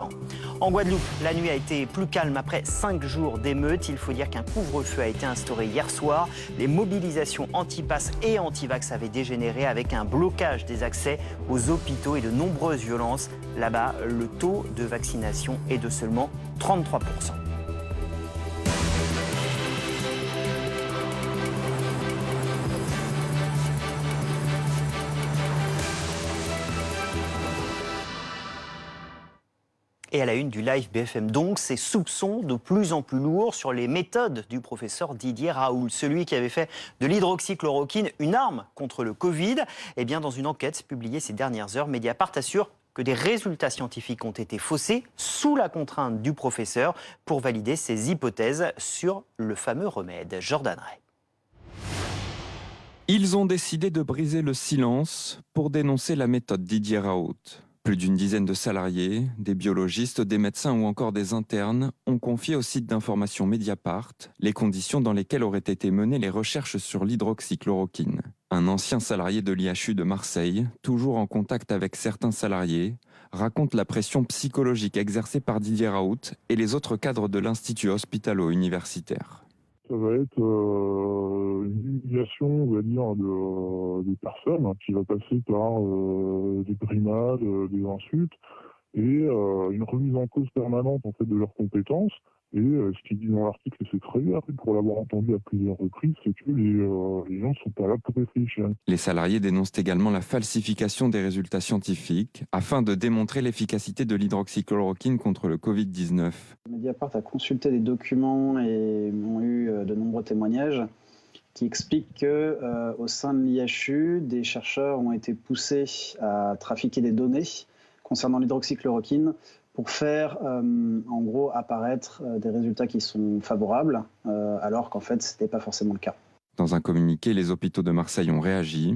En Guadeloupe, la nuit a été plus calme après 5 jours d'émeutes. Il faut dire qu'un couvre-feu a été instauré hier soir. Les mobilisations anti-pass et anti-vax avaient dégénéré avec un blocage des accès aux hôpitaux et de nombreuses violences. Là-bas, le taux de vaccination est de seulement 33%. Et à la une du live BFM donc, ces soupçons de plus en plus lourds sur les méthodes du professeur Didier Raoult, celui qui avait fait de l'hydroxychloroquine une arme contre le Covid. Eh bien, dans une enquête publiée ces dernières heures, Mediapart assure que des résultats scientifiques ont été faussés sous la contrainte du professeur pour valider ses hypothèses sur le fameux remède. Jordan Ray. Ils ont décidé de briser le silence pour dénoncer la méthode Didier Raoult. Plus d'une dizaine de salariés, des biologistes, des médecins ou encore des internes ont confié au site d'information Mediapart les conditions dans lesquelles auraient été menées les recherches sur l'hydroxychloroquine. Un ancien salarié de l'IHU de Marseille, toujours en contact avec certains salariés, raconte la pression psychologique exercée par Didier Raoult et les autres cadres de l'Institut hospitalo-universitaire. Ça va être une humiliation, on va dire, des personnes qui va passer par des brimades, des insultes et une remise en cause permanente en fait de leurs compétences. Et ce qu'il dit dans l'article, et c'est très bien, pour l'avoir entendu à plusieurs reprises, c'est que les gens ne sont pas là pour réfléchir. Les salariés dénoncent également la falsification des résultats scientifiques afin de démontrer l'efficacité de l'hydroxychloroquine contre le Covid-19. Mediapart a consulté des documents et ont eu de nombreux témoignages qui expliquent qu'au sein de l'IHU, des chercheurs ont été poussés à trafiquer des données concernant l'hydroxychloroquine pour faire en gros apparaître des résultats qui sont favorables, alors qu'en fait ce n'était pas forcément le cas. Dans un communiqué, les hôpitaux de Marseille ont réagi.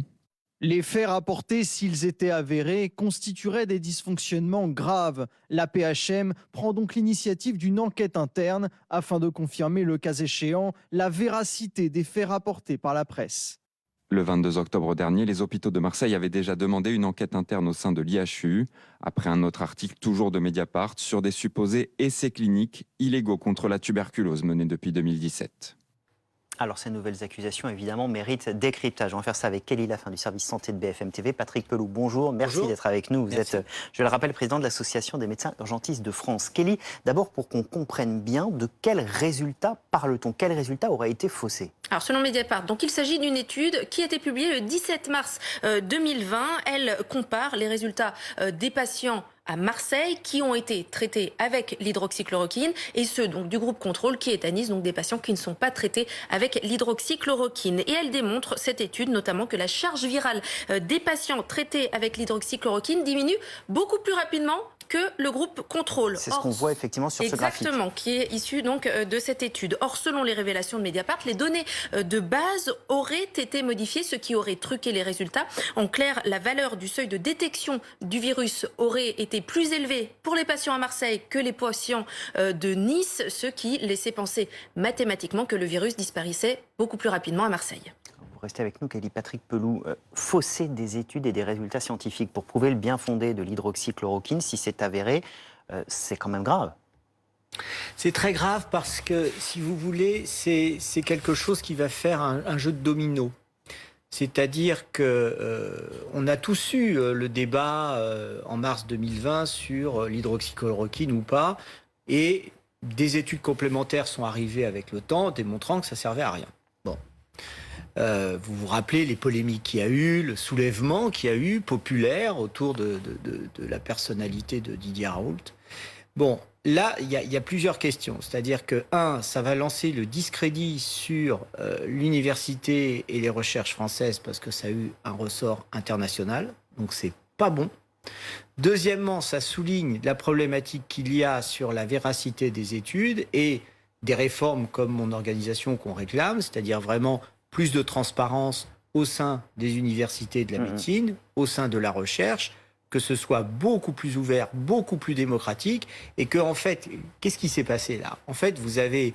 Les faits rapportés, s'ils étaient avérés, constitueraient des dysfonctionnements graves. La PHM prend donc l'initiative d'une enquête interne afin de confirmer, le cas échéant, la véracité des faits rapportés par la presse. Le 22 octobre dernier, les hôpitaux de Marseille avaient déjà demandé une enquête interne au sein de l'IHU, après un autre article toujours de Mediapart sur des supposés essais cliniques illégaux contre la tuberculose menés depuis 2017. Alors, ces nouvelles accusations, évidemment, méritent décryptage. On va faire ça avec Kelly Lafin du service santé de BFM TV. Patrick Pelou, bonjour. Merci d'être avec nous. Vous êtes, je le rappelle, président de l'Association des médecins urgentistes de France. Kelly, d'abord, pour qu'on comprenne bien, de quels résultats parle-t-on? Quels résultats auraient été faussés? Alors, selon Mediapart, donc, il s'agit d'une étude qui a été publiée le 17 mars 2020. Elle compare les résultats des patients à Marseille qui ont été traités avec l'hydroxychloroquine et ceux donc du groupe contrôle qui est à Nice, donc des patients qui ne sont pas traités avec l'hydroxychloroquine. Et elle démontre, cette étude notamment, que la charge virale des patients traités avec l'hydroxychloroquine diminue beaucoup plus rapidement que le groupe contrôle. C'est ce qu'on voit effectivement sur ce graphique. Exactement, qui est issu donc de cette étude. Or, selon les révélations de Mediapart, les données de base auraient été modifiées, ce qui aurait truqué les résultats. En clair, la valeur du seuil de détection du virus aurait été plus élevée pour les patients à Marseille que les patients de Nice, ce qui laissait penser mathématiquement que le virus disparaissait beaucoup plus rapidement à Marseille. Vous restez avec nous, Kelly. Patrick Pelou, fausser des études et des résultats scientifiques pour prouver le bien fondé de l'hydroxychloroquine, si c'est avéré, c'est quand même grave. C'est très grave parce que, si vous voulez, c'est quelque chose qui va faire un jeu de domino. C'est-à-dire qu'on a tous eu le débat en mars 2020 sur l'hydroxychloroquine ou pas, et des études complémentaires sont arrivées avec le temps, démontrant que ça servait à rien. Bon. Vous vous rappelez les polémiques qu'il y a eu, le soulèvement qu'il y a eu, populaire, autour de la personnalité de Didier Raoult. Bon, là, il y a plusieurs questions. C'est-à-dire que, ça va lancer le discrédit sur l'université et les recherches françaises parce que ça a eu un ressort international. Donc, c'est pas bon. Deuxièmement, ça souligne la problématique qu'il y a sur la véracité des études et des réformes comme mon organisation qu'on réclame, c'est-à-dire vraiment plus de transparence au sein des universités de la médecine, au sein de la recherche, que ce soit beaucoup plus ouvert, beaucoup plus démocratique, et que, en fait, qu'est-ce qui s'est passé là? En fait, vous avez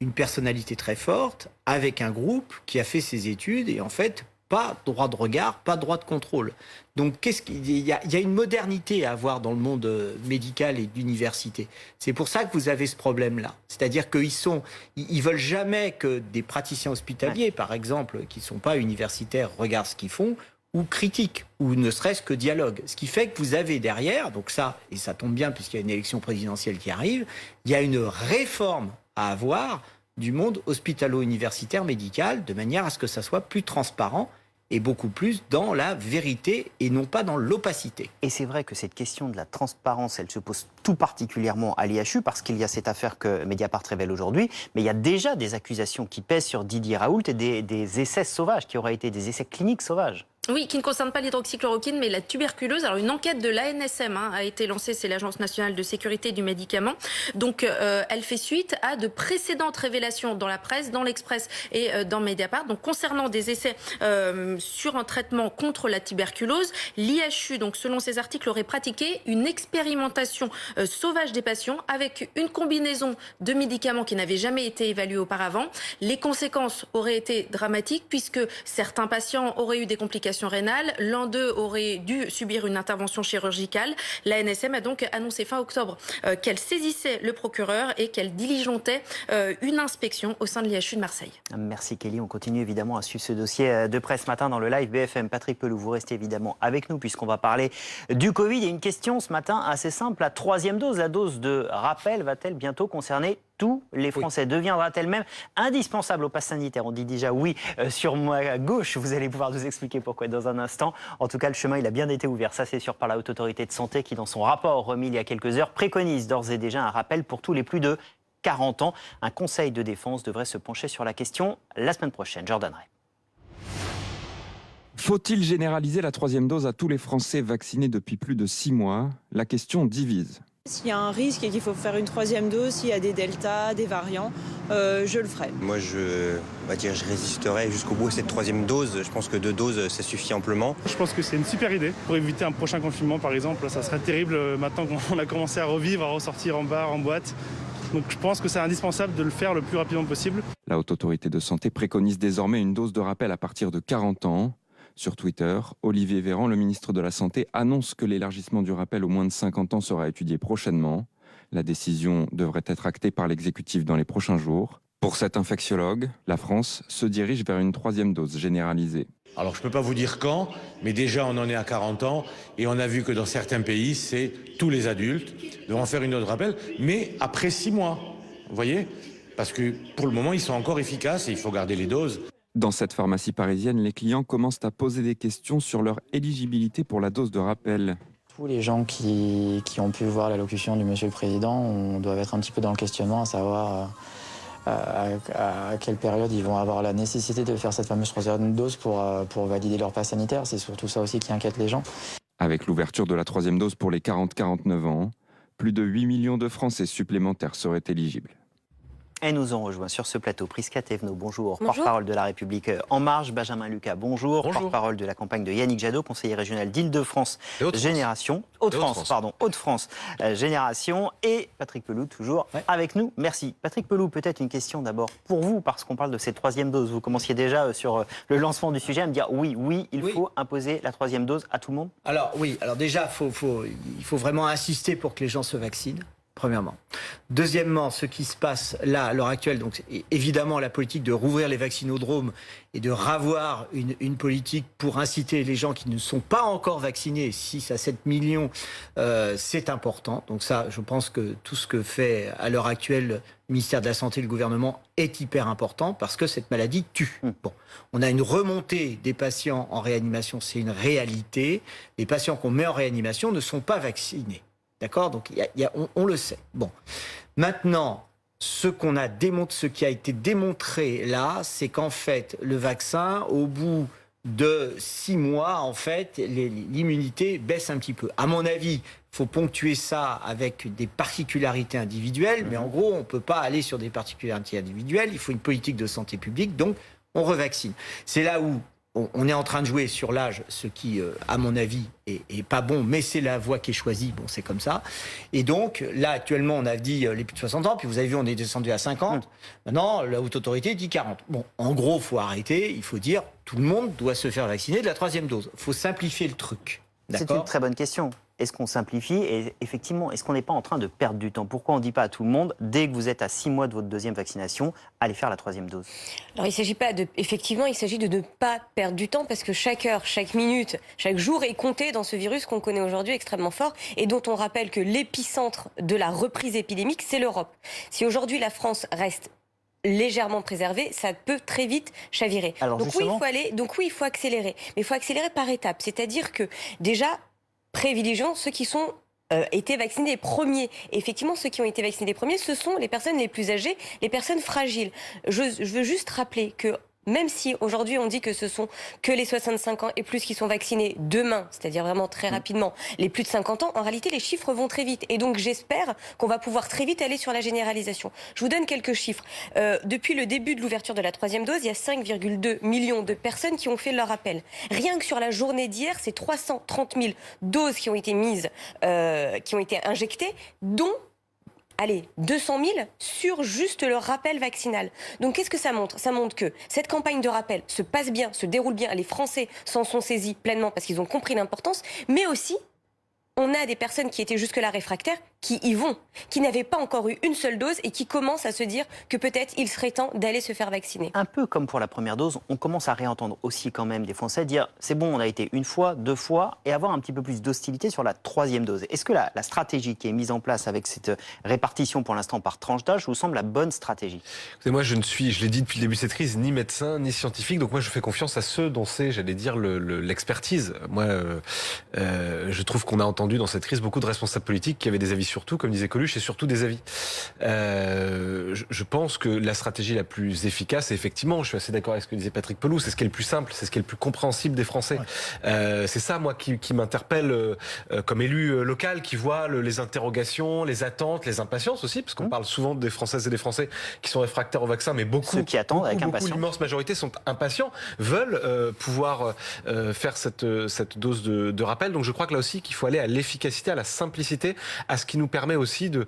une personnalité très forte, avec un groupe qui a fait ses études, et en fait, pas droit de regard, pas droit de contrôle. Donc il y a une modernité à avoir dans le monde médical et d'université. C'est pour ça que vous avez ce problème-là. C'est-à-dire qu'ils veulent jamais que des praticiens hospitaliers, par exemple, qui ne sont pas universitaires, regardent ce qu'ils font, ou critiquent, ou ne serait-ce que dialoguent. Ce qui fait que vous avez derrière, donc ça, et ça tombe bien puisqu'il y a une élection présidentielle qui arrive, il y a une réforme à avoir du monde hospitalo-universitaire médical, de manière à ce que ça soit plus transparent et beaucoup plus dans la vérité et non pas dans l'opacité. Et c'est vrai que cette question de la transparence, elle se pose tout particulièrement à l'IHU parce qu'il y a cette affaire que Mediapart révèle aujourd'hui, mais il y a déjà des accusations qui pèsent sur Didier Raoult et des essais sauvages, qui auraient été des essais cliniques sauvages. Oui, qui ne concerne pas l'hydroxychloroquine, mais la tuberculose. Alors, une enquête de l'ANSM a été lancée, c'est l'Agence nationale de sécurité du médicament. Donc, elle fait suite à de précédentes révélations dans la presse, dans l'Express et dans Mediapart. Donc, concernant des essais sur un traitement contre la tuberculose, l'IHU, donc selon ces articles, aurait pratiqué une expérimentation sauvage des patients avec une combinaison de médicaments qui n'avaient jamais été évalués auparavant. Les conséquences auraient été dramatiques puisque certains patients auraient eu des complications rénales, l'un d'eux aurait dû subir une intervention chirurgicale. La NSM a donc annoncé fin octobre qu'elle saisissait le procureur et qu'elle diligentait une inspection au sein de l'IHU de Marseille. Merci Kelly, on continue évidemment à suivre ce dossier de presse ce matin dans le live BFM. Patrick Pelou, vous restez évidemment avec nous puisqu'on va parler du Covid. Il y a une question ce matin assez simple, la troisième dose, la dose de rappel va-t-elle bientôt concerner tous les Français? Deviendra-t-elle même indispensable au pass sanitaire? On dit déjà oui sur ma gauche. Vous allez pouvoir nous expliquer pourquoi dans un instant. En tout cas, le chemin, il a bien été ouvert. Ça, c'est sûr, par la Haute Autorité de Santé qui, dans son rapport remis il y a quelques heures, préconise d'ores et déjà un rappel pour tous les plus de 40 ans. Un conseil de défense devrait se pencher sur la question la semaine prochaine. Jordan Ray. Faut-il généraliser la troisième dose à tous les Français vaccinés depuis plus de 6 mois? La question divise. S'il y a un risque et qu'il faut faire une troisième dose, s'il y a des deltas, des variants, je le ferai. Moi, je résisterai jusqu'au bout à cette troisième dose. Je pense que 2 doses, ça suffit amplement. Je pense que c'est une super idée pour éviter un prochain confinement, par exemple. Ça serait terrible maintenant qu'on a commencé à revivre, à ressortir en bar, en boîte. Donc je pense que c'est indispensable de le faire le plus rapidement possible. La Haute Autorité de Santé préconise désormais une dose de rappel à partir de 40 ans. Sur Twitter, Olivier Véran, le ministre de la Santé, annonce que l'élargissement du rappel aux moins de 50 ans sera étudié prochainement. La décision devrait être actée par l'exécutif dans les prochains jours. Pour cet infectiologue, la France se dirige vers une troisième dose généralisée. Alors je ne peux pas vous dire quand, mais déjà on en est à 40 ans et on a vu que dans certains pays, c'est tous les adultes devront faire une dose de rappel, mais après 6 mois, vous voyez? Parce que pour le moment, ils sont encore efficaces et il faut garder les doses. Dans cette pharmacie parisienne, les clients commencent à poser des questions sur leur éligibilité pour la dose de rappel. Tous les gens qui ont pu voir l'allocution du Monsieur le Président, on doit être un petit peu dans le questionnement, à savoir à quelle période ils vont avoir la nécessité de faire cette fameuse troisième dose pour valider leur pass sanitaire. C'est surtout ça aussi qui inquiète les gens. Avec l'ouverture de la troisième dose pour les 40-49 ans, plus de 8 millions de Français supplémentaires seraient éligibles. Et nous en rejoint sur ce plateau Prisca Thévenot, bonjour, Bonjour. porte-parole de La République En Marche, Benjamin Lucas, bonjour, Bonjour. porte-parole de la campagne de Yannick Jadot, conseiller régional d'Île-de-France Génération, Hauts-de-France, Génération, et Patrick Pelou, toujours avec nous. Merci. Patrick Pelou, peut-être une question d'abord pour vous, parce qu'on parle de cette troisième dose. Vous commenciez déjà sur le lancement du sujet à me dire oui, il faut imposer la troisième dose à tout le monde. Alors oui, alors déjà, il faut vraiment insister pour que les gens se vaccinent. Premièrement. Deuxièmement, ce qui se passe là, à l'heure actuelle, donc c'est évidemment la politique de rouvrir les vaccinodromes et de ravoir une politique pour inciter les gens qui ne sont pas encore vaccinés, 6 à 7 millions, c'est important. Donc ça, je pense que tout ce que fait à l'heure actuelle le ministère de la Santé et le gouvernement est hyper important parce que cette maladie tue. Bon, on a une remontée des patients en réanimation, c'est une réalité. Les patients qu'on met en réanimation ne sont pas vaccinés. D'accord? Donc, on le sait. Bon. Maintenant, ce qui a été démontré là, c'est qu'en fait, le vaccin, au bout de 6 mois, en fait, l'immunité baisse un petit peu. À mon avis, il faut ponctuer ça avec des particularités individuelles, mais en gros, on ne peut pas aller sur des particularités individuelles. Il faut une politique de santé publique, donc on revaccine. C'est là où on est en train de jouer sur l'âge, ce qui, à mon avis, est pas bon, mais c'est la voie qui est choisie, bon, c'est comme ça. Et donc, là, actuellement, on a dit les plus de 60 ans, puis vous avez vu, on est descendu à 50. Maintenant, la haute autorité dit 40. Bon, en gros, il faut arrêter, il faut dire, tout le monde doit se faire vacciner de la 3e dose. Il faut simplifier le truc. C'est une très bonne question. Est-ce qu'on simplifie? Et effectivement, est-ce qu'on n'est pas en train de perdre du temps? Pourquoi on ne dit pas à tout le monde, dès que vous êtes à 6 mois de votre 2e vaccination, allez faire la 3e dose? Alors il s'agit pas de, effectivement, il s'agit de ne pas perdre du temps parce que chaque heure, chaque minute, chaque jour est compté dans ce virus qu'on connaît aujourd'hui extrêmement fort et dont on rappelle que l'épicentre de la reprise épidémique, c'est l'Europe. Si aujourd'hui la France reste légèrement préservée, ça peut très vite chavirer. Donc oui, il faut accélérer. Mais il faut accélérer par étapes. C'est-à-dire que déjà, privilégions ceux qui sont été vaccinés les premiers. Et effectivement, ceux qui ont été vaccinés les premiers, ce sont les personnes les plus âgées, les personnes fragiles. Je veux juste rappeler que même si aujourd'hui on dit que ce sont que les 65 ans et plus qui sont vaccinés demain, c'est-à-dire vraiment très rapidement, les plus de 50 ans, en réalité les chiffres vont très vite. Et donc j'espère qu'on va pouvoir très vite aller sur la généralisation. Je vous donne quelques chiffres. Depuis le début de l'ouverture de la 3e dose, il y a 5,2 millions de personnes qui ont fait leur appel. Rien que sur la journée d'hier, c'est 330 000 doses qui ont été mises, qui ont été injectées, dont 200 000 sur juste le rappel vaccinal. Donc qu'est-ce que ça montre? Ça montre que cette campagne de rappel se passe bien, se déroule bien. Les Français s'en sont saisis pleinement parce qu'ils ont compris l'importance. Mais aussi, on a des personnes qui étaient jusque-là réfractaires, qui y vont, qui n'avaient pas encore eu une seule dose et qui commencent à se dire que peut-être il serait temps d'aller se faire vacciner. Un peu comme pour la première dose, on commence à réentendre aussi quand même des Français dire c'est bon, on a été 1 fois, 2 fois, et avoir un petit peu plus d'hostilité sur la 3e dose. Est-ce que la stratégie qui est mise en place avec cette répartition pour l'instant par tranche d'âge vous semble la bonne stratégie? Écoutez, moi je l'ai dit depuis le début de cette crise, ni médecin, ni scientifique, donc moi je fais confiance à ceux dont c'est, j'allais dire, l'expertise. Moi, je trouve qu'on a entendu dans cette crise beaucoup de responsables politiques qui avaient des avis sur tout, comme disait Coluche, et surtout des avis. Je pense que la stratégie la plus efficace, et effectivement, je suis assez d'accord avec ce que disait Patrick Pelloux, c'est ce qui est le plus simple, c'est ce qui est le plus compréhensible des Français. Ouais. C'est ça, moi, qui m'interpelle comme élu local, qui voit les interrogations, les attentes, les impatiences aussi, parce qu'on parle souvent des Françaises et des Français qui sont réfractaires au vaccin, mais beaucoup, ceux qui attendent avec impatience. L'immense majorité sont impatients, veulent pouvoir faire cette dose de rappel. Donc je crois que là aussi qu'il faut aller à l'efficacité, à la simplicité, à ce qui nous permet aussi de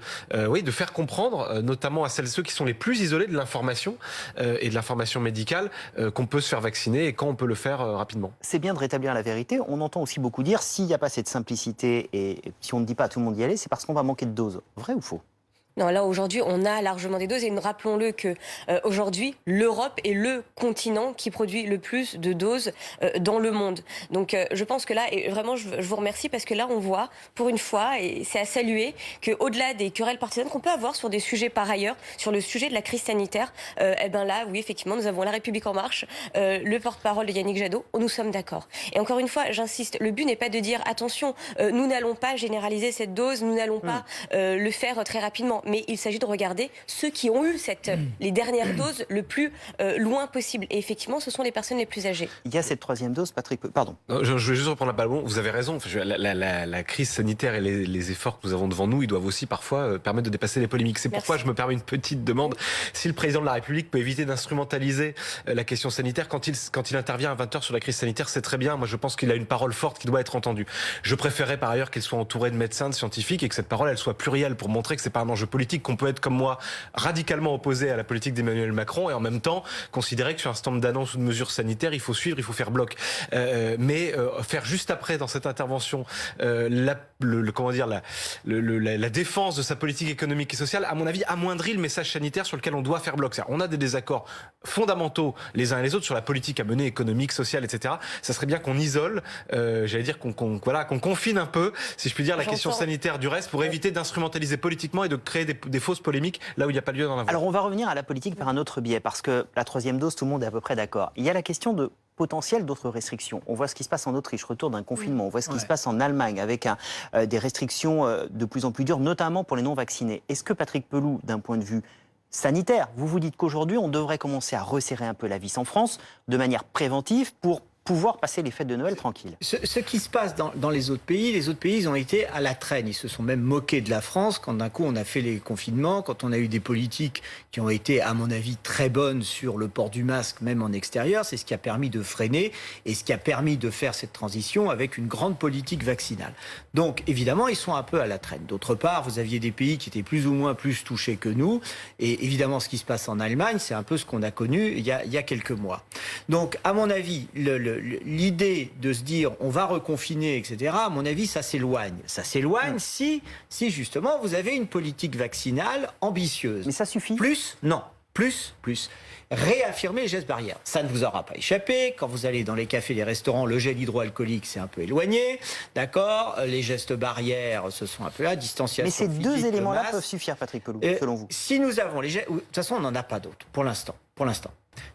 faire comprendre, notamment à celles et ceux qui sont les plus isolés de l'information et de l'information médicale, qu'on peut se faire vacciner et quand on peut le faire rapidement. C'est bien de rétablir la vérité. On entend aussi beaucoup dire s'il n'y a pas cette simplicité et si on ne dit pas à tout le monde d'y aller, c'est parce qu'on va manquer de doses. Vrai ou faux? Non, là aujourd'hui, on a largement des doses et rappelons-le que aujourd'hui, l'Europe est le continent qui produit le plus de doses dans le monde. Donc je pense que là, et vraiment, je vous remercie parce que là, on voit pour une fois, et c'est à saluer, qu'au-delà des querelles partisanes qu'on peut avoir sur des sujets par ailleurs, sur le sujet de la crise sanitaire, là, oui, effectivement, nous avons La République En Marche, le porte-parole de Yannick Jadot, nous sommes d'accord. Et encore une fois, j'insiste, le but n'est pas de dire attention, nous n'allons pas généraliser cette dose, nous n'allons pas le faire très rapidement. Mais il s'agit de regarder ceux qui ont eu les dernières doses le plus loin possible. Et effectivement, ce sont les personnes les plus âgées. Il y a cette 3e dose, Patrick. Pardon. Non, je vais juste reprendre la balle. Bon, vous avez raison. La crise sanitaire et les efforts que nous avons devant nous, ils doivent aussi parfois permettre de dépasser les polémiques. C'est pourquoi je me permets une petite demande. Si le président de la République peut éviter d'instrumentaliser la question sanitaire quand il intervient à 20h sur la crise sanitaire, c'est très bien. Moi, je pense qu'il a une parole forte qui doit être entendue. Je préférerais par ailleurs qu'il soit entouré de médecins, de scientifiques et que cette parole, elle soit plurielle pour montrer que c'est pas un enjeu politique, qu'on peut être comme moi radicalement opposé à la politique d'Emmanuel Macron et en même temps considérer que sur un certain nombre d'annonces ou de mesures sanitaires, il faut suivre, il faut faire bloc. Mais faire juste après dans cette intervention la défense de sa politique économique et sociale, à mon avis, amoindrit le message sanitaire sur lequel on doit faire bloc. On a des désaccords fondamentaux les uns et les autres sur la politique à mener, économique, sociale, etc. Ça serait bien qu'on isole, j'allais dire qu'on confine un peu, si je puis dire, la question sanitaire du reste pour éviter d'instrumentaliser politiquement et de créer des fausses polémiques là où il n'y a pas lieu d'en avoir. Alors on va revenir à la politique par un autre biais, parce que la 3e dose, tout le monde est à peu près d'accord. Il y a la question de potentiel d'autres restrictions. On voit ce qui se passe en Autriche, retour d'un confinement. On voit ce qui se passe en Allemagne avec des restrictions de plus en plus dures, notamment pour les non-vaccinés. Est-ce que Patrick Pelloux, d'un point de vue sanitaire, vous dites qu'aujourd'hui, on devrait commencer à resserrer un peu la vis en France de manière préventive pour pouvoir passer les fêtes de Noël tranquille. Ce qui se passe dans les autres pays ils ont été à la traîne. Ils se sont même moqués de la France quand d'un coup on a fait les confinements, quand on a eu des politiques qui ont été, à mon avis, très bonnes sur le port du masque, même en extérieur. C'est ce qui a permis de freiner et ce qui a permis de faire cette transition avec une grande politique vaccinale. Donc, évidemment, ils sont un peu à la traîne. D'autre part, vous aviez des pays qui étaient plus ou moins plus touchés que nous. Et évidemment, ce qui se passe en Allemagne, c'est un peu ce qu'on a connu il y a quelques mois. Donc, à mon avis, l'idée de se dire on va reconfiner, etc., à mon avis, ça s'éloigne. Ça s'éloigne si justement vous avez une politique vaccinale ambitieuse. Mais ça suffit? Plus, non. Plus. Réaffirmer les gestes barrières. Ça ne vous aura pas échappé. Quand vous allez dans les cafés, les restaurants, le gel hydroalcoolique, c'est un peu éloigné. D'accord? Les gestes barrières, ce sont un peu là. Distanciation. Mais ces physique, deux éléments-là masque. peuvent suffire, Patrick Pelloux, selon vous? Si nous avons les gestes... De toute façon, on n'en a pas d'autres, pour l'instant.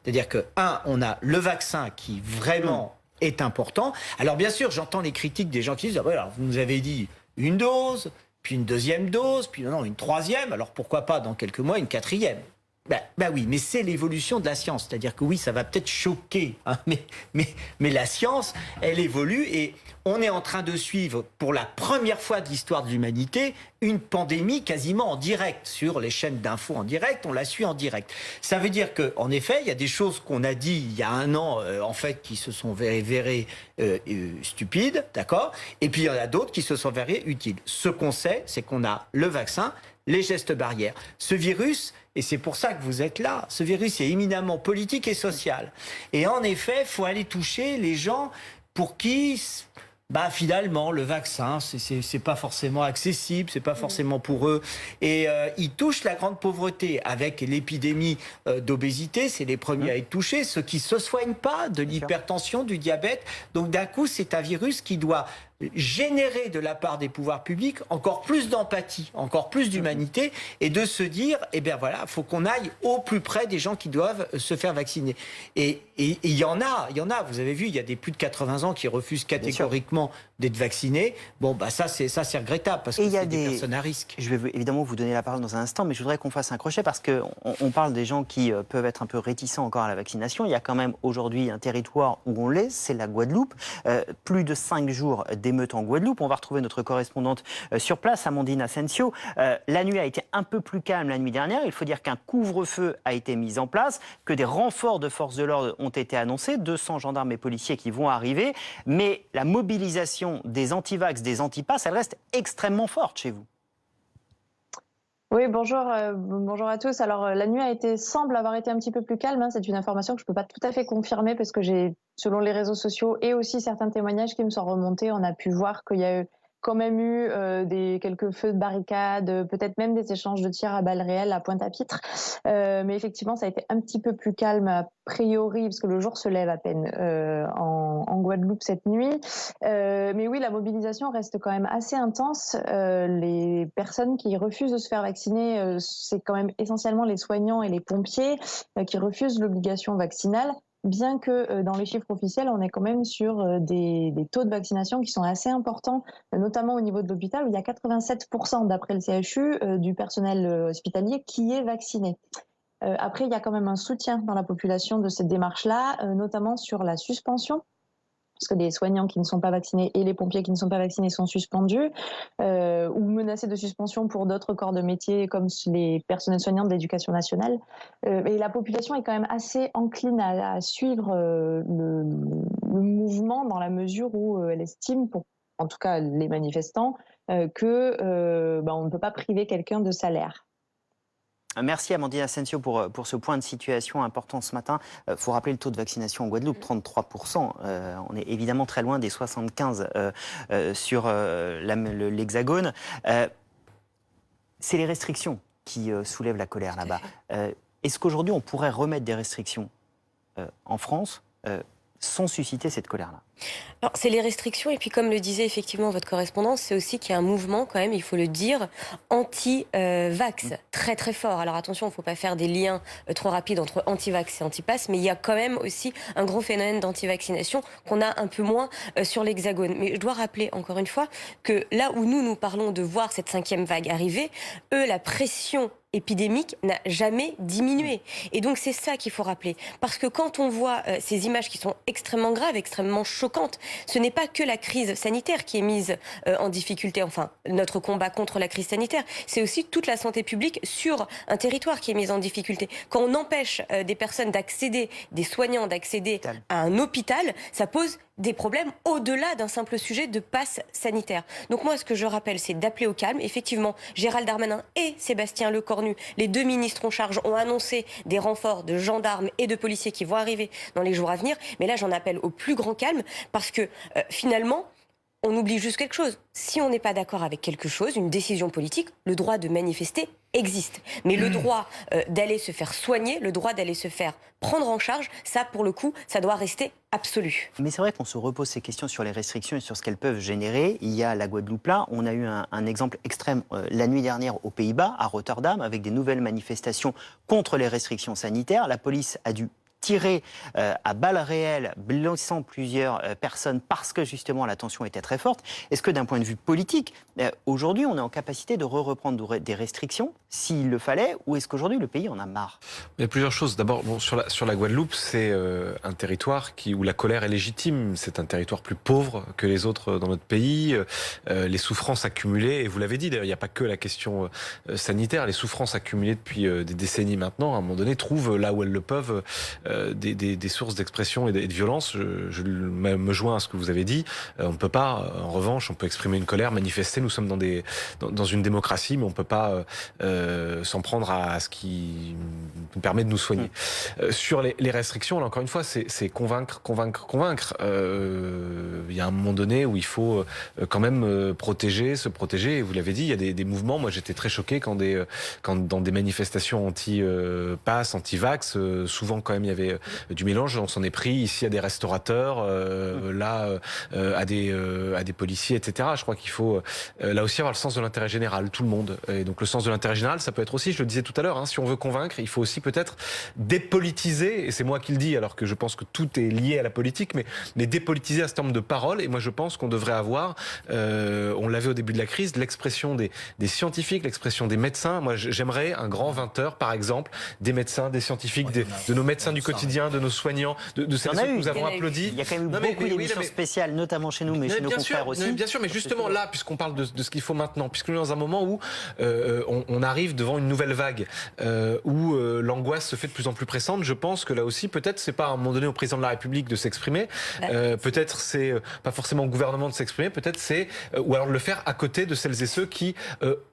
C'est-à-dire que, on a le vaccin qui vraiment est important. Alors, bien sûr, j'entends les critiques des gens qui disent, alors, vous nous avez dit une dose, puis une deuxième dose, puis non, une troisième, alors pourquoi pas dans quelques mois une quatrième? Bah oui, mais c'est l'évolution de la science. C'est-à-dire que oui, ça va peut-être choquer, hein, mais la science, elle évolue et on est en train de suivre, pour la première fois de l'histoire de l'humanité, une pandémie quasiment en direct. Sur les chaînes d'infos en direct, on la suit en direct. Ça veut dire qu'en effet, il y a des choses qu'on a dit il y a un an, en fait, qui se sont avérées stupides, d'accord? Et puis il y en a d'autres qui se sont avérées utiles. Ce qu'on sait, c'est qu'on a le vaccin, les gestes barrières. Ce virus, et c'est pour ça que vous êtes là, ce virus est éminemment politique et social. Et en effet, il faut aller toucher les gens pour qui... finalement, le vaccin, c'est pas forcément accessible, c'est pas forcément pour eux. Et ils touchent la grande pauvreté. Avec l'épidémie d'obésité, c'est les premiers à être touchés. Ceux qui se soignent pas de l'hypertension, du diabète. Donc d'un coup, c'est un virus qui doit générer de la part des pouvoirs publics encore plus d'empathie, encore plus d'humanité, et de se dire, faut qu'on aille au plus près des gens qui doivent se faire vacciner. Et il y en a, vous avez vu, il y a des plus de 80 ans qui refusent catégoriquement d'être vaccinés. Ça c'est regrettable, parce que c'est des personnes à risque. Je vais évidemment vous donner la parole dans un instant, mais je voudrais qu'on fasse un crochet, parce qu'on parle des gens qui peuvent être un peu réticents encore à la vaccination. Il y a quand même aujourd'hui un territoire où on l'est, c'est la Guadeloupe. Plus de 5 jours d'émeutes en Guadeloupe. On va retrouver notre correspondante sur place, Amandine Asensio. La nuit a été un peu plus calme la nuit dernière. Il faut dire qu'un couvre-feu a été mis en place, que des renforts de forces de l'ordre ont été annoncés, 200 gendarmes et policiers qui vont arriver. Mais la mobilisation des antivax, des antipasses, elle reste extrêmement forte chez vous. Oui, bonjour à tous. Alors, la nuit semble avoir été un petit peu plus calme, hein. C'est une information que je ne peux pas tout à fait confirmer parce que selon les réseaux sociaux et aussi certains témoignages qui me sont remontés, on a pu voir qu'il y a quand même eu quelques feux de barricade, peut-être même des échanges de tirs à balles réelles à Pointe-à-Pitre. Mais effectivement, ça a été un petit peu plus calme a priori, parce que le jour se lève à peine en Guadeloupe cette nuit. Mais oui, la mobilisation reste quand même assez intense. Les personnes qui refusent de se faire vacciner, c'est quand même essentiellement les soignants et les pompiers qui refusent l'obligation vaccinale. Bien que dans les chiffres officiels, on est quand même sur des taux de vaccination qui sont assez importants, notamment au niveau de l'hôpital, où il y a 87% d'après le CHU du personnel hospitalier qui est vacciné. Après, il y a quand même un soutien dans la population de cette démarche-là, notamment sur la suspension, parce que les soignants qui ne sont pas vaccinés et les pompiers qui ne sont pas vaccinés sont suspendus ou menacés de suspension pour d'autres corps de métier comme les personnels soignants de l'éducation nationale. Et la population est quand même assez encline à suivre le mouvement dans la mesure où elle estime, en tout cas les manifestants, on ne peut pas priver quelqu'un de salaire. Merci Amandine Asensio pour ce point de situation important ce matin. Il faut rappeler le taux de vaccination en Guadeloupe, 33%. On est évidemment très loin des 75% sur l'Hexagone. C'est les restrictions qui soulèvent la colère là-bas. Est-ce qu'aujourd'hui on pourrait remettre des restrictions en France sans susciter cette colère-là ? Alors, c'est les restrictions et puis comme le disait effectivement votre correspondance, c'est aussi qu'il y a un mouvement quand même, il faut le dire, anti-vax, très très fort. Alors attention, il ne faut pas faire des liens trop rapides entre anti-vax et anti-pass, mais il y a quand même aussi un gros phénomène d'anti-vaccination qu'on a un peu moins sur l'Hexagone. Mais je dois rappeler encore une fois que là où nous parlons de voir cette 5e vague arriver, eux, la pression épidémique n'a jamais diminué. Et donc c'est ça qu'il faut rappeler. Parce que quand on voit ces images qui sont extrêmement graves, extrêmement choquantes, ce n'est pas que la crise sanitaire qui est mise en difficulté, enfin notre combat contre la crise sanitaire, c'est aussi toute la santé publique sur un territoire qui est mise en difficulté. Quand on empêche des personnes d'accéder, des soignants d'accéder à un hôpital, ça pose des problèmes au-delà d'un simple sujet de passe sanitaire. Donc moi, ce que je rappelle, c'est d'appeler au calme. Effectivement, Gérald Darmanin et Sébastien Lecornu, les 2 ministres en charge, ont annoncé des renforts de gendarmes et de policiers qui vont arriver dans les jours à venir. Mais là, j'en appelle au plus grand calme parce que finalement, on oublie juste quelque chose. Si on n'est pas d'accord avec quelque chose, une décision politique, le droit de manifester existe. Mais le droit d'aller se faire soigner, le droit d'aller se faire prendre en charge, ça, pour le coup, ça doit rester absolu. Mais c'est vrai qu'on se repose ces questions sur les restrictions et sur ce qu'elles peuvent générer. Il y a la Guadeloupe là, on a eu un exemple extrême la nuit dernière aux Pays-Bas, à Rotterdam, avec des nouvelles manifestations contre les restrictions sanitaires. La police a dû tirer à balles réelles, blessant plusieurs personnes parce que justement la tension était très forte. Est-ce que d'un point de vue politique, aujourd'hui on est en capacité de reprendre des restrictions s'il le fallait, ou est-ce qu'aujourd'hui le pays en a marre? Il y a plusieurs choses. D'abord, sur la Guadeloupe, c'est un territoire où la colère est légitime. C'est un territoire plus pauvre que les autres dans notre pays. Les souffrances accumulées, et vous l'avez dit d'ailleurs, il n'y a pas que la question sanitaire, les souffrances accumulées depuis des décennies maintenant, à un moment donné, trouvent là où elles le peuvent des sources d'expression et de violence. Je me joins à ce que vous avez dit. On ne peut pas, en revanche, on peut exprimer une colère, manifester. Nous sommes dans une démocratie, mais on ne peut pas s'en prendre à ce qui nous permet de nous soigner. Sur les restrictions, là encore une fois, c'est convaincre. Il y a un moment donné où il faut quand même se protéger. Et vous l'avez dit, il y a des mouvements. Moi, j'étais très choqué quand dans des manifestations anti-pass, anti-vax, souvent quand même il y avait du mélange. On s'en est pris ici à des restaurateurs, là à des policiers, etc. Je crois qu'il faut là aussi avoir le sens de l'intérêt général, tout le monde. Et donc le sens de l'intérêt général, ça peut être aussi, je le disais tout à l'heure, si on veut convaincre, il faut aussi peut-être dépolitiser, et c'est moi qui le dis, alors que je pense que tout est lié à la politique, mais dépolitiser un certain nombre de paroles. Et moi je pense qu'on devrait avoir, on l'avait au début de la crise, l'expression des scientifiques, l'expression des médecins. Moi j'aimerais un grand 20h par exemple, des médecins, des scientifiques, de nos médecins du quotidien, de nos soignants, de celles que nous avons applaudi. Il y a quand même beaucoup d'émissions spéciales, notamment chez nous, mais chez nos confrères aussi. Bien sûr, mais justement là, puisqu'on parle de ce qu'il faut maintenant, puisque nous sommes dans un moment où on arrive devant une nouvelle vague, où l'angoisse se fait de plus en plus pressante, je pense que là aussi, peut-être, c'est pas à un moment donné au président de la République de s'exprimer, peut-être c'est pas forcément au gouvernement de s'exprimer, peut-être c'est, ou alors de le faire à côté de celles et ceux qui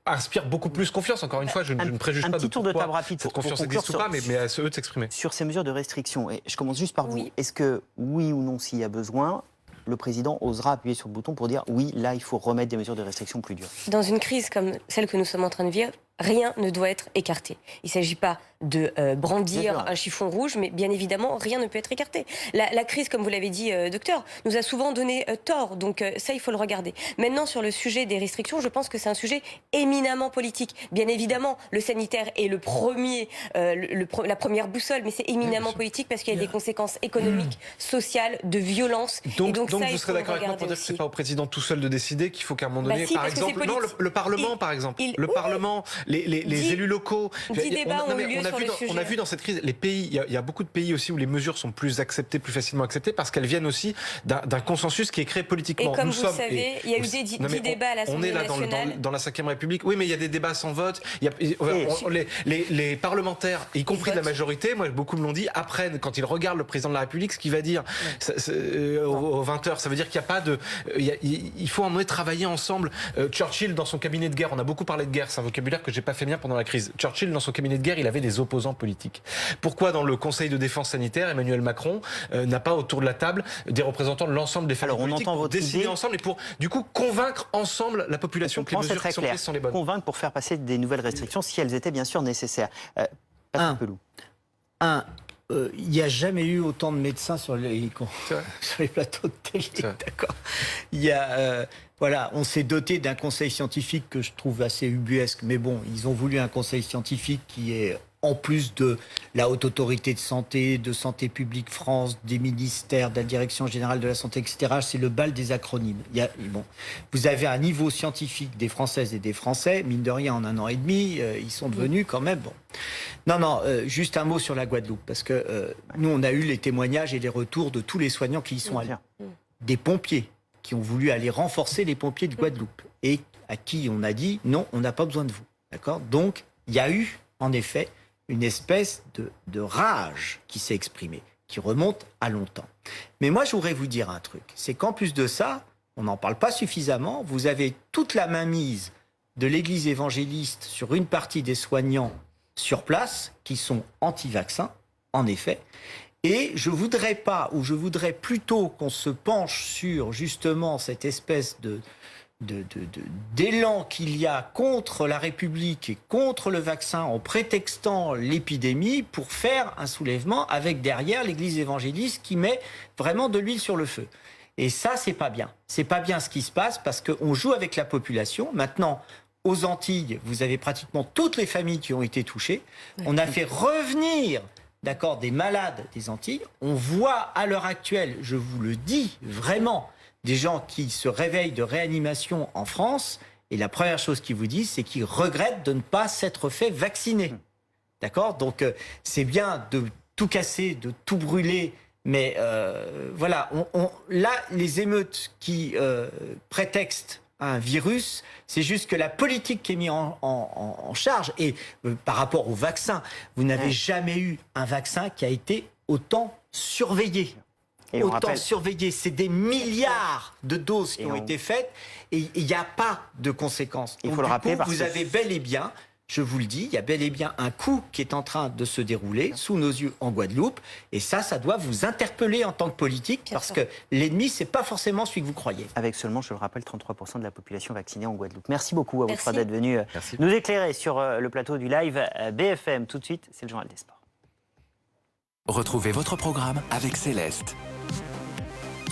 inspirent beaucoup plus confiance. Encore une fois, je ne préjuge pas de pourquoi cette confiance existe ou pas, mais à eux de s'exprimer. Sur ces mesures de restriction, et je commence juste par vous, est-ce que, oui ou non, s'il y a besoin, le président osera appuyer sur le bouton pour dire oui, là, il faut remettre des mesures de restriction plus dures? Dans une crise comme celle que nous sommes en train de vivre, rien ne doit être écarté. Il ne s'agit pas de brandir un chiffon rouge, mais bien évidemment, rien ne peut être écarté. La crise, comme vous l'avez dit, docteur, nous a souvent donné tort, donc ça, il faut le regarder. Maintenant, sur le sujet des restrictions, je pense que c'est un sujet éminemment politique. Bien évidemment, le sanitaire est la première boussole, mais c'est éminemment politique parce qu'il y a des conséquences économiques, sociales, de violence. Donc ça, vous serez d'accord avec moi pour dire que c'est pas au président tout seul de décider, qu'il faut qu'à un moment donné, par exemple, le Parlement, par exemple, le Parlement, les élus locaux. On a vu dans cette crise, les pays, il y a beaucoup de pays aussi où les mesures sont plus acceptées, plus facilement acceptées, parce qu'elles viennent aussi d'un consensus qui est créé politiquement. Et comme vous le savez, il y a eu des débats à l'Assemblée nationale. On est là dans la 5e République. Oui, mais il y a des débats sans vote. Les parlementaires, y compris de la majorité, moi beaucoup me l'ont dit, apprennent quand ils regardent le président de la République ce qu'il va dire aux 20h. Ça veut dire qu'il n'y a pas de, il faut en moment travailler ensemble. Churchill dans son cabinet de guerre, on a beaucoup parlé de guerre, c'est un vocabulaire que j'ai pas fait bien pendant la crise. Churchill dans son cabinet de guerre, il avait des opposants politiques. Pourquoi dans le Conseil de défense sanitaire, Emmanuel Macron n'a pas autour de la table des représentants de l'ensemble des familles politiques pour décider ensemble et pour du coup convaincre ensemble la population que les mesures qui sont prises sont les bonnes. Convaincre pour faire passer des nouvelles restrictions si elles étaient bien sûr nécessaires. il n'y a jamais eu autant de médecins sur les plateaux de télé, d'accord. Il y a, voilà, on s'est doté d'un conseil scientifique que je trouve assez ubuesque, mais bon, ils ont voulu un conseil scientifique qui est, en plus de la Haute Autorité de Santé publique France, des ministères, de la Direction générale de la santé, etc. C'est le bal des acronymes. Vous avez un niveau scientifique des Françaises et des Français, mine de rien, en 1 an et demi, ils sont devenus quand même... Bon. Non, juste un mot sur la Guadeloupe, parce que nous, on a eu les témoignages et les retours de tous les soignants qui y sont allés. Des pompiers qui ont voulu aller renforcer les pompiers de Guadeloupe et à qui on a dit non, on n'a pas besoin de vous. D'accord ? Donc, il y a eu, en effet, une espèce de rage qui s'est exprimée, qui remonte à longtemps. Mais moi, je voudrais vous dire un truc. C'est qu'en plus de ça, on n'en parle pas suffisamment, vous avez toute la mainmise de l'Église évangéliste sur une partie des soignants sur place qui sont anti-vaccins, en effet. Et je voudrais plutôt qu'on se penche sur justement cette espèce d'élan qu'il y a contre la République et contre le vaccin en prétextant l'épidémie pour faire un soulèvement avec derrière l'Église évangéliste qui met vraiment de l'huile sur le feu. Et ça, c'est pas bien. C'est pas bien ce qui se passe parce qu'on joue avec la population. Maintenant, aux Antilles, vous avez pratiquement toutes les familles qui ont été touchées. On a fait revenir, d'accord, des malades des Antilles. On voit à l'heure actuelle, je vous le dis vraiment, des gens qui se réveillent de réanimation en France, et la première chose qu'ils vous disent, c'est qu'ils regrettent de ne pas s'être fait vacciner. D'accord ? Donc, c'est bien de tout casser, de tout brûler, mais voilà, là, les émeutes qui prétextent un virus, c'est juste que la politique qui est mise en charge, et par rapport au vaccin, vous n'avez jamais eu un vaccin qui a été autant surveillé. Surveillé, c'est des milliards de doses qui ont été faites et il n'y a pas de conséquences. Il faut le rappeler parce que vous avez bel et bien, je vous le dis, il y a bel et bien un coup qui est en train de se dérouler sous nos yeux en Guadeloupe et ça doit vous interpeller en tant que politique parce que l'ennemi, c'est pas forcément celui que vous croyez. Avec seulement, je le rappelle, 33% de la population vaccinée en Guadeloupe. Merci beaucoup à vous trois d'être venus nous éclairer sur le plateau du live BFM. Tout de suite, c'est le journal des sports. Retrouvez votre programme avec Céleste.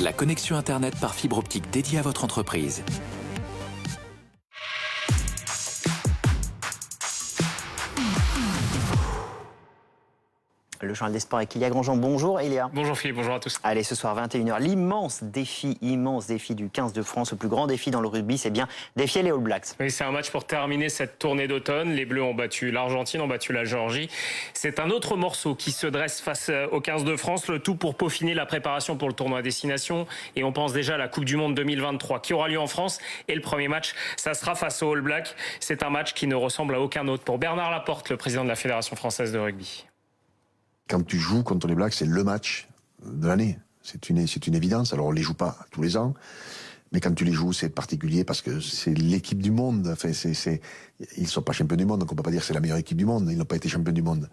La connexion Internet par fibre optique dédiée à votre entreprise. Le journal des sports avec Ilia Grandjean. Bonjour Ilia. Bonjour Philippe, bonjour à tous. Allez, ce soir 21h, l'immense défi du 15 de France. Le plus grand défi dans le rugby, c'est bien défier les All Blacks. Oui, c'est un match pour terminer cette tournée d'automne. Les Bleus ont battu l'Argentine, ont battu la Géorgie. C'est un autre morceau qui se dresse face au 15 de France, le tout pour peaufiner la préparation pour le tournoi à destination. Et on pense déjà à la Coupe du Monde 2023 qui aura lieu en France. Et le premier match, ça sera face aux All Blacks. C'est un match qui ne ressemble à aucun autre. Pour Bernard Laporte, le président de la Fédération française de rugby. Quand tu joues contre les Blacks, c'est le match de l'année. C'est une évidence. Alors, on les joue pas tous les ans. Mais quand tu les joues, c'est particulier parce que c'est l'équipe du monde. Enfin, ils sont pas champions du monde, donc on peut pas dire que c'est la meilleure équipe du monde. Ils n'ont pas été champions du monde.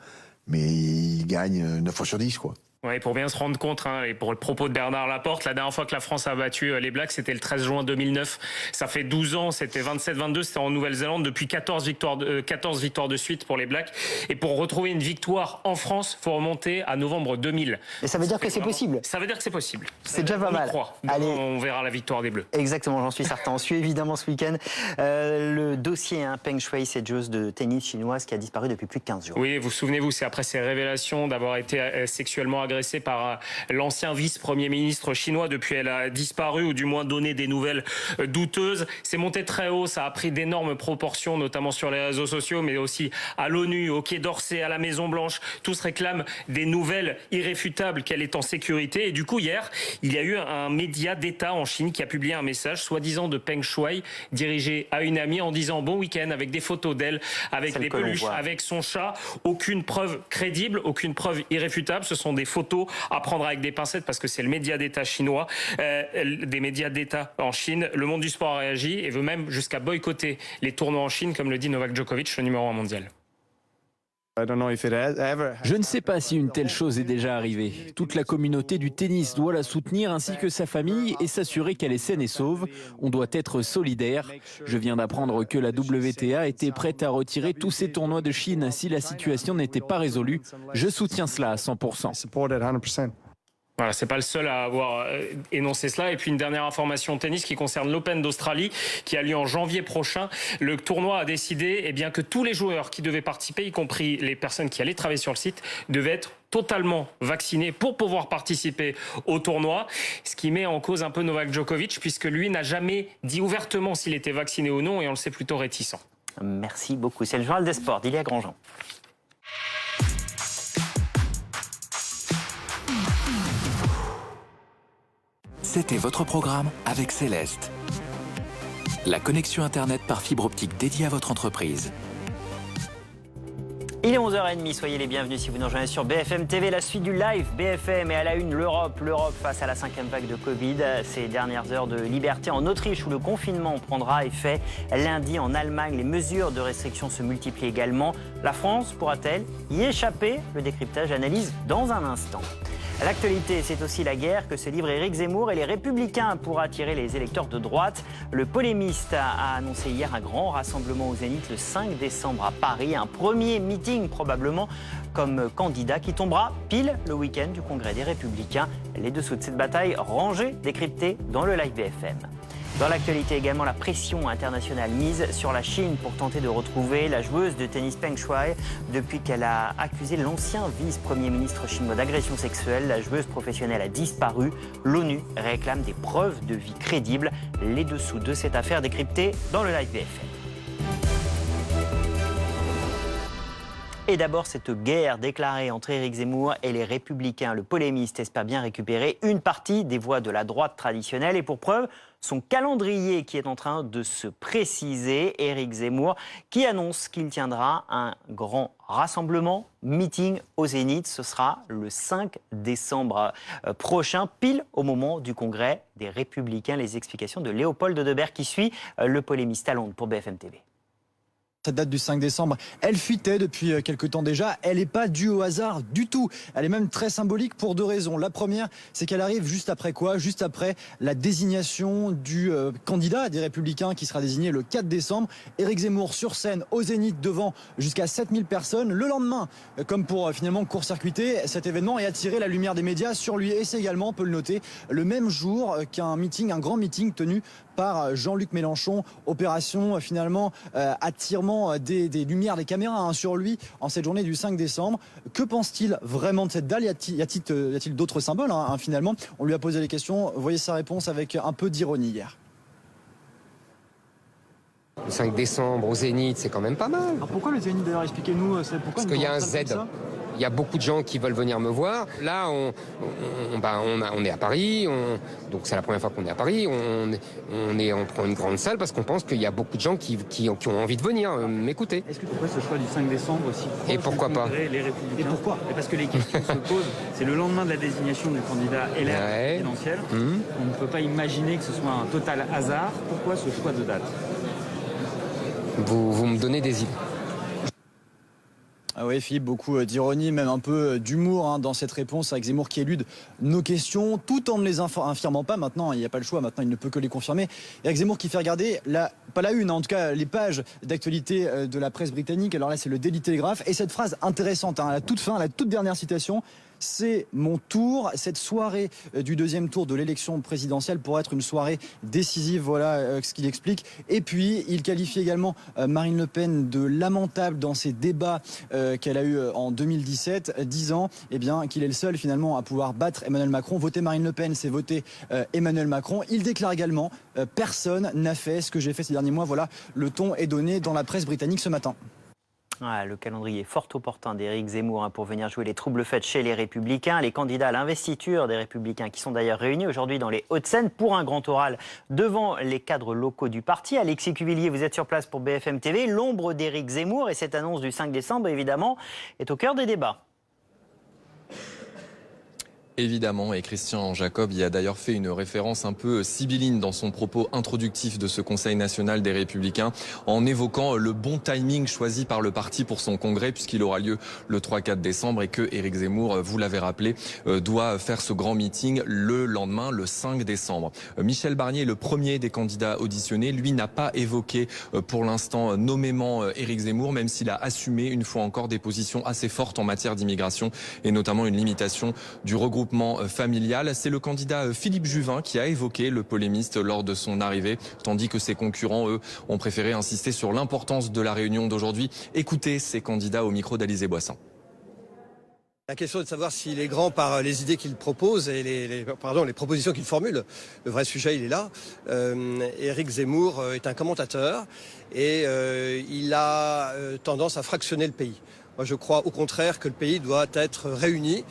Mais ils gagnent 9 fois sur 10, quoi. Ouais, pour bien se rendre compte, et pour le propos de Bernard Laporte, la dernière fois que la France a battu les Blacks, c'était le 13 juin 2009. Ça fait 12 ans, c'était 27-22, c'était en Nouvelle-Zélande. Depuis 14 victoires de suite pour les Blacks. Et pour retrouver une victoire en France, il faut remonter à novembre 2000. Et ça veut dire que c'est possible. Ça veut dire que c'est possible. C'est déjà pas mal. Allez, on verra la victoire des Bleus. Exactement, j'en suis certain. On suit évidemment ce week-end le dossier Peng Shuai, cette joueuse de tennis chinoise qui a disparu depuis plus de 15 jours. Oui, vous souvenez-vous, c'est après ses révélations d'avoir été sexuellement agressée par l'ancien vice-premier ministre chinois. Depuis, elle a disparu ou du moins donné des nouvelles douteuses. C'est monté très haut, ça a pris d'énormes proportions, notamment sur les réseaux sociaux, mais aussi à l'ONU, au Quai d'Orsay, à la Maison-Blanche. Tous réclament des nouvelles irréfutables qu'elle est en sécurité. Et du coup, hier, il y a eu un média d'État en Chine qui a publié un message, soi-disant de Peng Shuai, dirigé à une amie en disant bon week-end avec des photos d'elle, avec des peluches, avec son chat. Aucune preuve crédible, aucune preuve irréfutable. Ce sont des photos à prendre avec des pincettes parce que c'est le média d'État chinois, des médias d'État en Chine. Le monde du sport a réagi et veut même jusqu'à boycotter les tournois en Chine, comme le dit Novak Djokovic, le numéro 1 mondial. Je ne sais pas si une telle chose est déjà arrivée. Toute la communauté du tennis doit la soutenir ainsi que sa famille et s'assurer qu'elle est saine et sauve. On doit être solidaire. Je viens d'apprendre que la WTA était prête à retirer tous ses tournois de Chine si la situation n'était pas résolue. Je soutiens cela à 100%. Voilà, c'est pas le seul à avoir énoncé cela. Et puis une dernière information tennis qui concerne l'Open d'Australie qui a lieu en janvier prochain. Le tournoi a décidé que tous les joueurs qui devaient participer, y compris les personnes qui allaient travailler sur le site, devaient être totalement vaccinés pour pouvoir participer au tournoi. Ce qui met en cause un peu Novak Djokovic puisque lui n'a jamais dit ouvertement s'il était vacciné ou non et on le sait plutôt réticent. Merci beaucoup. C'est le journal des sports d'Ilia Grandjean. C'était votre programme avec Céleste. La connexion Internet par fibre optique dédiée à votre entreprise. Il est 11h30, soyez les bienvenus si vous nous rejoignez sur BFM TV, la suite du live BFM et à la une l'Europe face à la 5e vague de Covid. Ces dernières heures de liberté en Autriche où le confinement prendra effet lundi en Allemagne. Les mesures de restriction se multiplient également. La France pourra-t-elle y échapper? Le décryptage analyse dans un instant. L'actualité, c'est aussi la guerre que se livrent Éric Zemmour et les Républicains pour attirer les électeurs de droite. Le polémiste a annoncé hier un grand rassemblement au Zénith le 5 décembre à Paris. Un premier meeting probablement comme candidat qui tombera pile le week-end du Congrès des Républicains. Les dessous de cette bataille rangés, décryptés dans le live BFM. Dans l'actualité également, la pression internationale mise sur la Chine pour tenter de retrouver la joueuse de tennis Peng Shuai. Depuis qu'elle a accusé l'ancien vice-premier ministre chinois d'agression sexuelle, la joueuse professionnelle a disparu. L'ONU réclame des preuves de vie crédibles. Les dessous de cette affaire décryptée dans le live BFM. Et d'abord, cette guerre déclarée entre Éric Zemmour et les Républicains. Le polémiste espère bien récupérer une partie des voix de la droite traditionnelle. Et pour preuve, son calendrier qui est en train de se préciser. Éric Zemmour qui annonce qu'il tiendra un grand rassemblement, meeting au Zénith. Ce sera le 5 décembre prochain, pile au moment du congrès des Républicains. Les explications de Léopold Debert qui suit le polémiste à Londres pour BFM TV. Cette date du 5 décembre, elle fuitait depuis quelque temps déjà. Elle n'est pas due au hasard du tout. Elle est même très symbolique pour deux raisons. La première, c'est qu'elle arrive juste après quoi? Juste après la désignation du candidat des Républicains qui sera désigné le 4 décembre. Éric Zemmour sur scène au Zénith devant jusqu'à 7000 personnes. Le lendemain, comme pour finalement court-circuiter cet événement et attirer la lumière des médias sur lui. Et c'est également, on peut le noter, le même jour qu'un meeting, un grand meeting tenu par Jean-Luc Mélenchon. Opération finalement attirement des lumières, des caméras sur lui en cette journée du 5 décembre. Que pense-t-il vraiment de cette date? Y a-t-il d'autres symboles finalement? On lui a posé les questions. Voyez sa réponse avec un peu d'ironie hier. Le 5 décembre au Zénith, c'est quand même pas mal. Alors pourquoi le Zénith d'ailleurs? Expliquez-nous pourquoi. Parce qu'il y a un Z. Il y a beaucoup de gens qui veulent venir me voir. Là, on est à Paris, donc c'est la première fois qu'on est à Paris. On prend une grande salle parce qu'on pense qu'il y a beaucoup de gens qui ont envie de venir m'écouter. Est-ce que pourquoi ce choix du 5 décembre aussi? Et pourquoi pas? Les Républicains. Et pourquoi? Parce que les questions se posent. C'est le lendemain de la désignation du candidat LR présidentiel. On ne peut pas imaginer que ce soit un total hasard. Pourquoi ce choix de date? Vous me donnez des idées. Ah oui, Philippe, beaucoup d'ironie, même un peu d'humour dans cette réponse avec Zemmour qui élude nos questions, tout en ne les infirmant pas. Maintenant, il n'y a pas le choix, maintenant il ne peut que les confirmer. Et avec Zemmour qui fait regarder, pas la une, en tout cas les pages d'actualité de la presse britannique. Alors là, c'est le Daily Telegraph. Et cette phrase intéressante, à la toute fin, la toute dernière citation, c'est mon tour. Cette soirée du deuxième tour de l'élection présidentielle pourrait être une soirée décisive, voilà ce qu'il explique. Et puis, il qualifie également Marine Le Pen de lamentable dans ses débats qu'elle a eu en 2017, disant qu'il est le seul finalement à pouvoir battre Emmanuel Macron. Voter Marine Le Pen, c'est voter Emmanuel Macron. Il déclare également personne n'a fait ce que j'ai fait ces derniers mois. Voilà, le ton est donné dans la presse britannique ce matin. Le calendrier fort opportun d'Éric Zemmour pour venir jouer les troubles faits chez les Républicains. Les candidats à l'investiture des Républicains qui sont d'ailleurs réunis aujourd'hui dans les Hauts-de-Seine pour un grand oral devant les cadres locaux du parti. Alexis Cuvillier, vous êtes sur place pour BFM TV. L'ombre d'Éric Zemmour et cette annonce du 5 décembre, évidemment, est au cœur des débats. Évidemment, et Christian Jacob y a d'ailleurs fait une référence un peu sibylline dans son propos introductif de ce Conseil national des Républicains, en évoquant le bon timing choisi par le parti pour son congrès, puisqu'il aura lieu le 3-4 décembre et que Éric Zemmour, vous l'avez rappelé, doit faire ce grand meeting le lendemain, le 5 décembre. Michel Barnier, le premier des candidats auditionnés, lui n'a pas évoqué pour l'instant nommément Éric Zemmour, même s'il a assumé une fois encore des positions assez fortes en matière d'immigration et notamment une limitation du regroupement familial. C'est le candidat Philippe Juvin qui a évoqué le polémiste lors de son arrivée, tandis que ses concurrents, eux, ont préféré insister sur l'importance de la réunion d'aujourd'hui. Écoutez ces candidats au micro d'Alizé Boissin. La question est de savoir s'il est grand par les idées qu'il propose et les propositions qu'il formule. Le vrai sujet, il est là. Éric Zemmour est un commentateur et il a tendance à fractionner le pays. Moi, je crois au contraire que le pays doit être réuni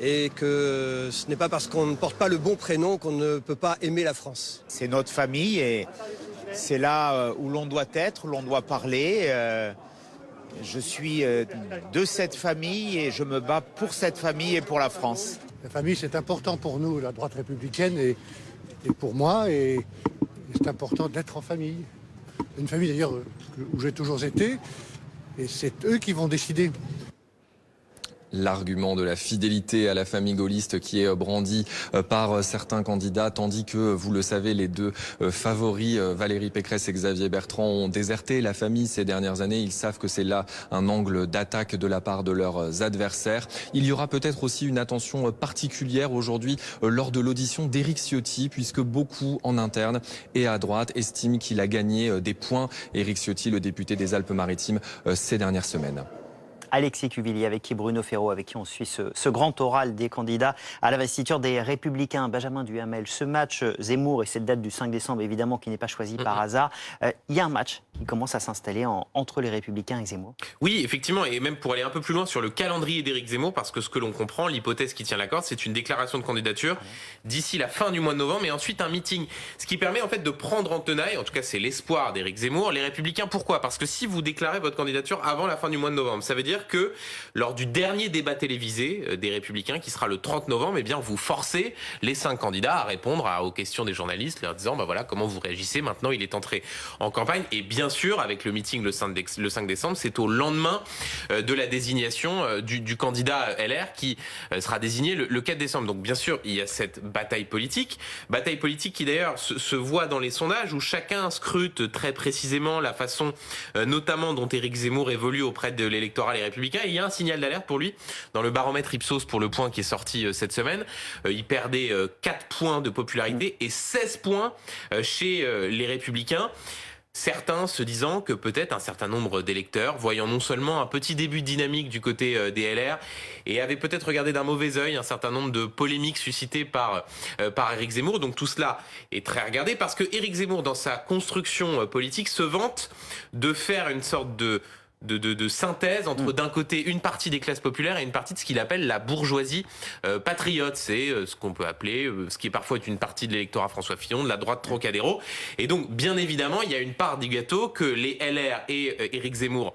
et que ce n'est pas parce qu'on ne porte pas le bon prénom qu'on ne peut pas aimer la France. C'est notre famille et c'est là où l'on doit être, où l'on doit parler. Je suis de cette famille et je me bats pour cette famille et pour la France. La famille, c'est important pour nous, la droite républicaine et pour moi. Et c'est important d'être en famille. Une famille d'ailleurs où j'ai toujours été. Et c'est eux qui vont décider. L'argument de la fidélité à la famille gaulliste qui est brandi par certains candidats, tandis que, vous le savez, les deux favoris, Valérie Pécresse et Xavier Bertrand, ont déserté la famille ces dernières années. Ils savent que c'est là un angle d'attaque de la part de leurs adversaires. Il y aura peut-être aussi une attention particulière aujourd'hui lors de l'audition d'Éric Ciotti, puisque beaucoup en interne et à droite estiment qu'il a gagné des points. Éric Ciotti, le député des Alpes-Maritimes, ces dernières semaines. Alexis Cuvillier, avec qui Bruno Ferraud, avec qui on suit ce grand oral des candidats à l'investiture des Républicains. Benjamin Duhamel, ce match Zemmour et cette date du 5 décembre, évidemment, qui n'est pas choisie par hasard. Il y a un match qui commence à s'installer entre les Républicains et Zemmour. Oui, effectivement, et même pour aller un peu plus loin sur le calendrier d'Éric Zemmour, parce que ce que l'on comprend, l'hypothèse qui tient la corde, c'est une déclaration de candidature d'ici la fin du mois de novembre, et ensuite un meeting. Ce qui permet en fait de prendre en tenaille, en tout cas c'est l'espoir d'Éric Zemmour, les Républicains. Pourquoi ? Parce que si vous déclarez votre candidature avant la fin du mois de novembre, ça veut dire que lors du dernier débat télévisé des Républicains, qui sera le 30 novembre, eh bien vous forcez les 5 candidats à répondre aux questions des journalistes, leur disant voilà comment vous réagissez, maintenant il est entré en campagne. Et bien sûr, avec le meeting le 5 décembre, c'est au lendemain de la désignation du candidat LR qui sera désigné le 4 décembre. Donc bien sûr, il y a cette bataille politique qui d'ailleurs se voit dans les sondages où chacun scrute très précisément la façon notamment dont Éric Zemmour évolue auprès de l'électorat Les Républicains. Et il y a un signal d'alerte pour lui dans le baromètre Ipsos pour le point qui est sorti cette semaine. Il perdait 4 points de popularité et 16 points chez les Républicains. Certains se disant que peut-être un certain nombre d'électeurs, voyant non seulement un petit début de dynamique du côté des LR, et avaient peut-être regardé d'un mauvais œil un certain nombre de polémiques suscitées par Éric Zemmour. Donc tout cela est très regardé parce que Éric Zemmour, dans sa construction politique, se vante de faire une sorte de synthèse entre d'un côté une partie des classes populaires et une partie de ce qu'il appelle la bourgeoisie patriote. C'est ce qu'on peut appeler, ce qui est parfois une partie de l'électorat François Fillon, de la droite Trocadéro. Et donc, bien évidemment, il y a une part du gâteau que les LR et Éric Zemmour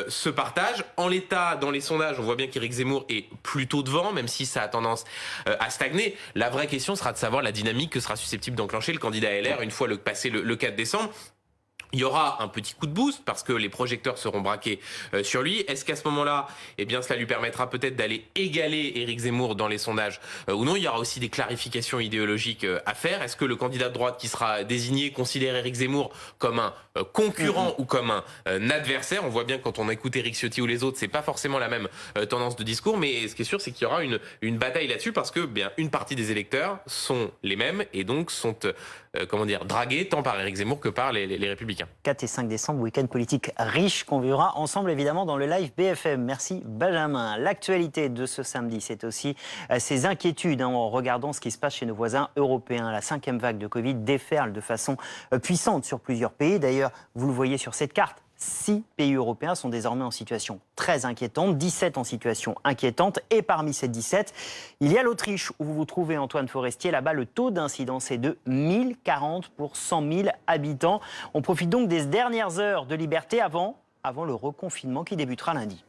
se partagent. En l'état, dans les sondages, on voit bien qu'Éric Zemmour est plutôt devant, même si ça a tendance à stagner. La vraie question sera de savoir la dynamique que sera susceptible d'enclencher le candidat LR une fois passé le 4 décembre. Il y aura un petit coup de boost parce que les projecteurs seront braqués sur lui. Est-ce qu'à ce moment-là, eh bien, cela lui permettra peut-être d'aller égaler Éric Zemmour dans les sondages ou non? Il y aura aussi des clarifications idéologiques à faire. Est-ce que le candidat de droite qui sera désigné considère Éric Zemmour comme un concurrent ou comme un adversaire? On voit bien quand on écoute Éric Ciotti ou les autres, c'est pas forcément la même tendance de discours. Mais ce qui est sûr, c'est qu'il y aura une bataille là-dessus parce que bien une partie des électeurs sont les mêmes et donc sont dragués tant par Éric Zemmour que par les Républicains. 4 et 5 décembre, week-end politique riche qu'on vivra ensemble évidemment dans le live BFM. Merci Benjamin. L'actualité de ce samedi, c'est aussi ces inquiétudes en regardant ce qui se passe chez nos voisins européens. La 5e vague de Covid déferle de façon puissante sur plusieurs pays. D'ailleurs, vous le voyez sur cette carte. 6 pays européens sont désormais en situation très inquiétante, 17 en situation inquiétante. Et parmi ces 17, il y a l'Autriche, où vous vous trouvez, Antoine Forestier. Là-bas, le taux d'incidence est de 1040 pour 100 000 habitants. On profite donc des dernières heures de liberté avant le reconfinement qui débutera lundi.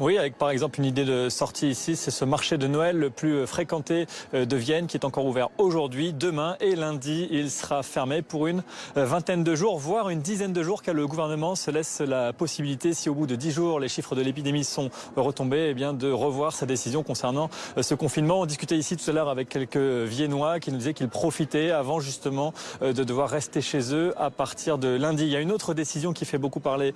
Oui, avec par exemple une idée de sortie ici, c'est ce marché de Noël le plus fréquenté de Vienne qui est encore ouvert aujourd'hui, demain et lundi. Il sera fermé pour une vingtaine de jours, voire une dizaine de jours, car le gouvernement se laisse la possibilité, si au bout de 10 jours les chiffres de l'épidémie sont retombés, eh bien de revoir sa décision concernant ce confinement. On discutait ici tout à l'heure avec quelques Viennois qui nous disaient qu'ils profitaient avant justement de devoir rester chez eux à partir de lundi. Il y a une autre décision qui fait beaucoup parler